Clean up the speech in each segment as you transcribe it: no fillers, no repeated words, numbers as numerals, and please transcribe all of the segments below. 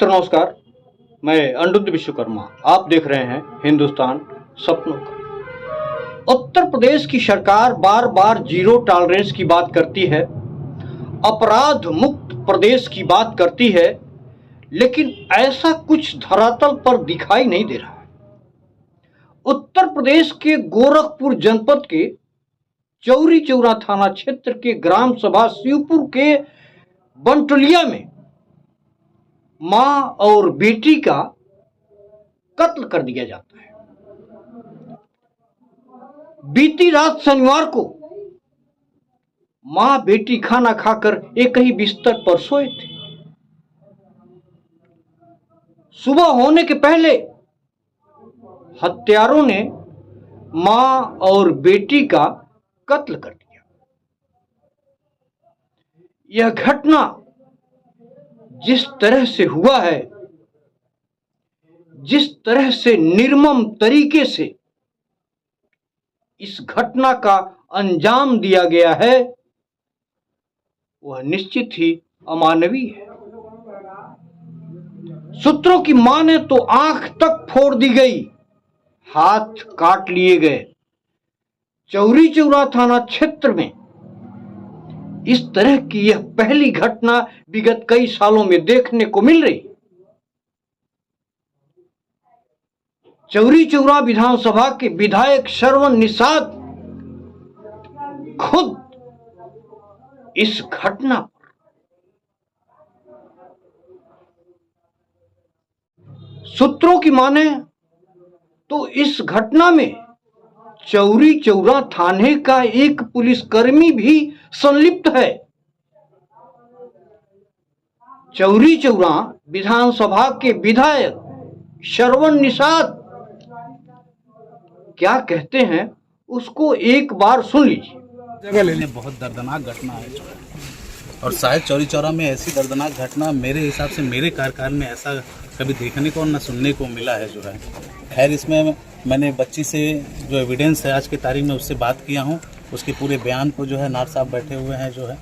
नमस्कार। मैं अनिरुद्ध विश्वकर्मा, आप देख रहे हैं हिंदुस्तान सपनों का। उत्तर प्रदेश की सरकार बार बार जीरो टॉलरेंस की बात करती है, अपराध मुक्त प्रदेश की बात करती है, लेकिन ऐसा कुछ धरातल पर दिखाई नहीं दे रहा है। उत्तर प्रदेश के गोरखपुर जनपद के चौरी चौरा थाना क्षेत्र के ग्राम सभा शिवपुर के बनटुलिया में मां और बेटी का कत्ल कर दिया जाता है। बीती रात शनिवार को मां बेटी खाना खाकर एक ही बिस्तर पर सोए थे। सुबह होने के पहले हत्यारों ने मां और बेटी का कत्ल कर दिया। यह घटना जिस तरह से हुआ है, जिस तरह से निर्मम तरीके से इस घटना का अंजाम दिया गया है, वह निश्चित ही अमानवीय है। सूत्रों की माने तो आंख तक फोड़ दी गई, हाथ काट लिए गए। चौरी चौरा थाना क्षेत्र में इस तरह की यह पहली घटना विगत कई सालों में देखने को मिल रही। चौरी चौरा विधानसभा के विधायक श्रवण निषाद खुद इस घटना पर सूत्रों की माने तो इस घटना में चौरी चौरा थाने का एक पुलिसकर्मी भी संलिप्त है। चौरी चौरा विधानसभा के विधायक श्रवण निषाद क्या कहते हैं, उसको एक बार सुन लीजिए। जगह लेने बहुत दर्दनाक घटना है और शायद चौरी चौरा में ऐसी दर्दनाक घटना मेरे हिसाब से मेरे कार्यकाल में ऐसा कभी देखने को और न सुनने को मिला है जो है। खैर, इसमें मैंने बच्ची से जो एविडेंस है आज की तारीख में उससे बात किया हूँ, उसके पूरे बयान को जो है नार साहब बैठे हुए हैं जो है,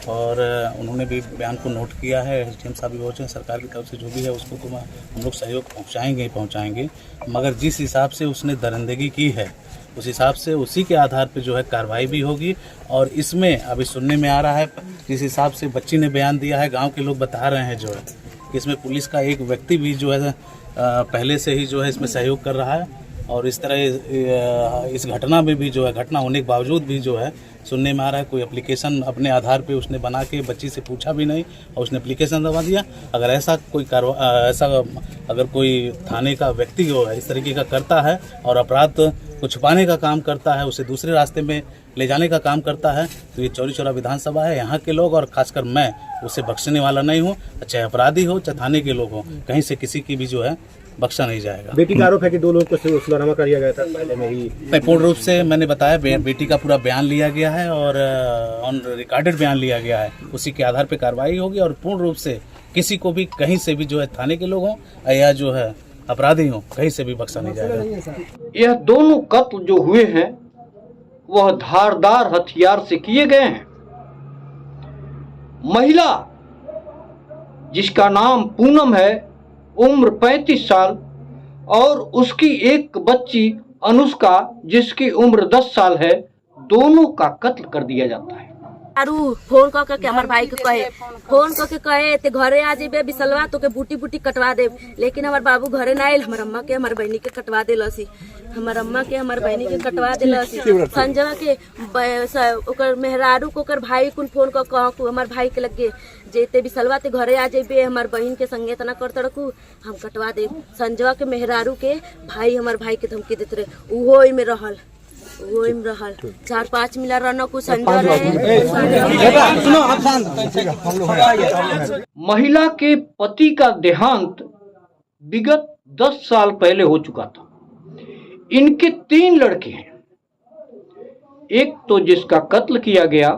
और उन्होंने भी बयान को नोट किया है। एसडीएम साहब भी पहुँचे, सरकार की तरफ से जो भी है उसको तो हम लोग सहयोग पहुँचाएंगे ही पहुँचाएंगे, मगर जिस हिसाब से उसने दरिंदगी की है उस हिसाब से उसी के आधार पे जो है कार्रवाई भी होगी। और इसमें अभी सुनने में आ रहा है, जिस हिसाब से बच्ची ने बयान दिया है, गांव के लोग बता रहे हैं जो है कि इसमें पुलिस का एक व्यक्ति भी जो है पहले से ही जो है इसमें सहयोग कर रहा है। और इस तरह इस घटना में भी जो है, घटना होने के बावजूद भी जो है सुनने में आ रहा है कोई एप्लीकेशन अपने आधार पे उसने बना के बच्ची से पूछा भी नहीं और उसने एप्लीकेशन दबा दिया। अगर ऐसा कोई अगर कोई थाने का व्यक्ति जो है इस तरीके का करता है और अपराध को छुपाने का काम करता है, उसे दूसरे रास्ते में ले जाने का काम करता है, तो ये चौरी चौरा विधानसभा है, यहाँ के लोग और खासकर मैं उसे बख्शने वाला नहीं हूँ। चाहे अपराधी हो चाहे थाने के लोग हों, कहीं से किसी की भी जो है बख्शा नहीं जाएगा। बेटी का आरोप है कि 2 लोगों को सुलहनामा कर दिया गया था पहले में ही। पूर्ण रूप से मैंने बताया, बेटी का पूरा बयान लिया गया है और ऑन रिकॉर्डेड बयान लिया गया है, उसी के आधार पे कार्रवाई होगी। और पूर्ण रूप से किसी को भी कहीं से भी जो है थाने के लोग हों या जो है अपराधी हों, कहीं से भी बख्शा नहीं जाएगा। यह दोनों कत्ल जो हुए हैं वह धारदार हथियार से किए गए हैं। महिला जिसका नाम पूनम है, उम्र 35 साल, और उसकी एक बच्ची अनुष्का जिसकी उम्र 10 साल है, दोनों का कत्ल कर दिया जाता है। फोन करके हमारे भाई के कहे ते घरे आ जेबे बिसलवा तो के बूटी कटवा दे, लेकिन हमारे बाबू घरे ना आयल। हमारे अम्मा के हमारे बहनी के कटवा दिलसी, हमारे अम्मा के हमारे बहनी के कटवा दिलसी। संजवा के ओकर मेहरारू को ओकर भाई कुन फोन कर हमारे भाई के लगे जेते बिसलवा ते घरे आ जेबे हमारे बहन के संगे तना कर तड़कू हम कटवा दे। संजवा के मेहरारू के भाई हमारे भाई के धमकी देते रहे, उहो में रहल 4-5 मिला रहना कुछ संजवा रहे। महिला के पति का देहांत विगत 10 साल पहले हो चुका था। इनके 3 लड़के हैं, एक तो जिसका कत्ल किया गया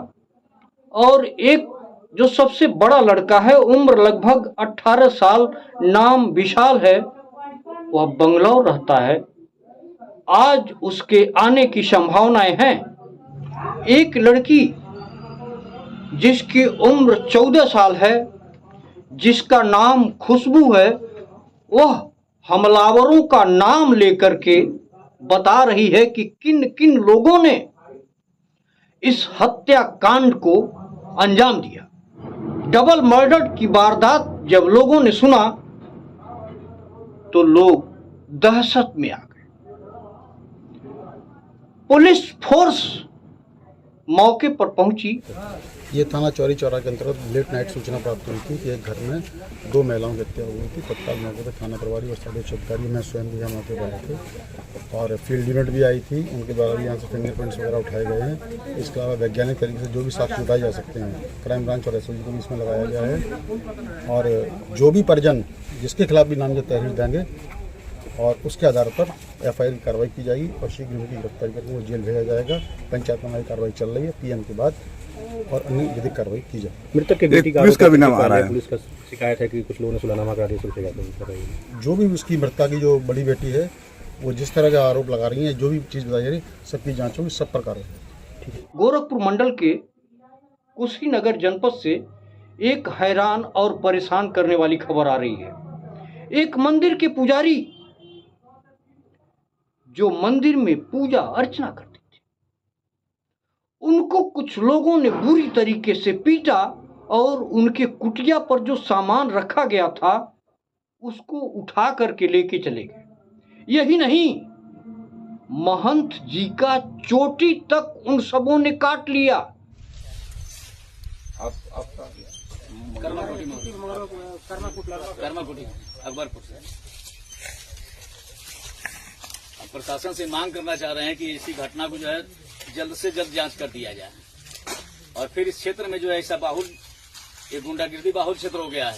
और एक जो सबसे बड़ा लड़का है, उम्र लगभग 18 साल, नाम विशाल है, वह बंगलौर रहता है। आज उसके आने की संभावनाएं हैं। एक लड़की जिसकी उम्र 14 साल है, जिसका नाम खुशबू है, वह हमलावरों का नाम लेकर के बता रही है कि किन किन लोगों ने इस हत्याकांड को अंजाम दिया। डबल मर्डर की वारदात जब लोगों ने सुना तो लोग दहशत में आ गए। पुलिस फोर्स मौके पर पहुंची। ये थाना चौरी चौरा के अंतर्गत लेट नाइट सूचना प्राप्त हुई थी कि एक घर में 2 महिलाओं की हत्या हुई थी। तत्काल मौके पर थाना प्रभारी और सब अधिकारी मैं स्वयं भी यहाँ मौके पर आए थे और फील्ड यूनिट भी आई थी। उनके द्वारा भी यहाँ से फिंगरप्रिंट्स वगैरह उठाए गए हैं। इसके अलावा वैज्ञानिक तरीके से जो भी साक्ष्य जुटाए जा सकते हैं क्राइम ब्रांच और एसओजी को भी इसमें लगाया गया है और जो भी परिजन जिसके खिलाफ भी नामजद तहरीर देंगे और उसके आधार पर एफआईआर की कार्रवाई की जाएगी और शीघ्र उनकी गिरफ्तारी करके वो जेल भेजा जाएगा। पंचायत में हमारी कार्रवाई चल रही है। पीएम के बाद और अन्य विधिक कार्रवाई की जाए। मृतक के बेटी का पुलिस का भी नाम आ रहा है। पुलिस का शिकायत है कि कुछ लोगों ने सुलानामा करा दिया, सुलझा कर रही है। जो भी उसकी मृतका की जो बड़ी बेटी है वो जिस तरह का आरोप लगा रही है, जो भी चीज़ बताई जा रही है, सबकी जाँच होगी, सब पर कार्रवाई। गोरखपुर मंडल के कुशीनगर जनपद से एक हैरान और परेशान करने वाली खबर आ रही है। एक मंदिर के पुजारी जो मंदिर में पूजा अर्चना करते थे, उनको कुछ लोगों ने बुरी तरीके से पीटा और उनके कुटिया पर जो सामान रखा गया था उसको उठा करके लेके चले गए। यही नहीं, महंत जी का चोटी तक उन सबों ने काट लिया। अकबरपुर से प्रशासन से मांग करना चाह रहे हैं कि इसी घटना को जो है जल्द से जल्द जांच कर दिया जाए और फिर इस क्षेत्र में जो है ऐसा बाहुल, ये गुंडागिर्दी बाहुल क्षेत्र हो गया है।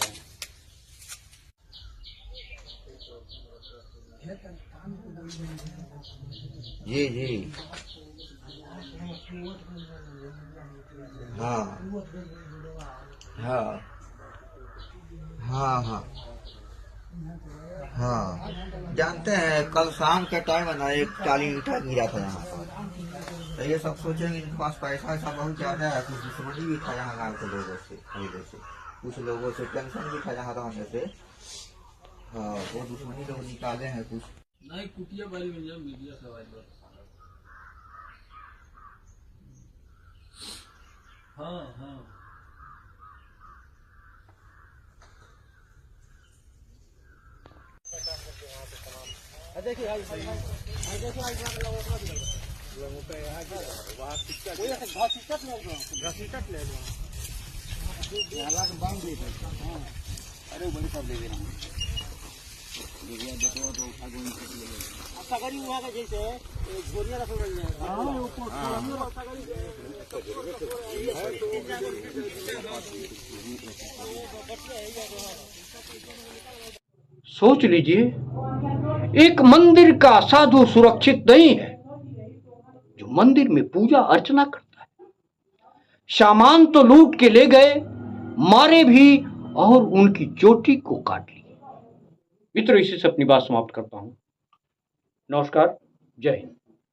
जी हाँ हाँ हाँ हाँ हाँ, जानते हैं कल शाम के टाइम है ना, एक टाली ईंटा गिरा था यहाँ पर। तो ये सब सोचेंगे इनके पास पैसा ऐसा बहुत ज्यादा है। कुछ दुश्मनी भी था यहाँ गाँव के लोगों से, पहले से कुछ लोगों से टेंशन भी था यहाँ रहने से। हाँ, वो दुश्मनी लोग निकाले हैं कुछ नहीं। कुटिया बारी में जब मीडिया सवाल हाँ हाँ अरे बड़ी सब ले लेना सोच लीजिए, एक मंदिर का साधु सुरक्षित नहीं है जो मंदिर में पूजा अर्चना करता है। सामान तो लूट के ले गए, मारे भी और उनकी चोटी को काट ली। मित्रों, इसी से अपनी बात समाप्त करता हूं। नमस्कार, जय हिंद।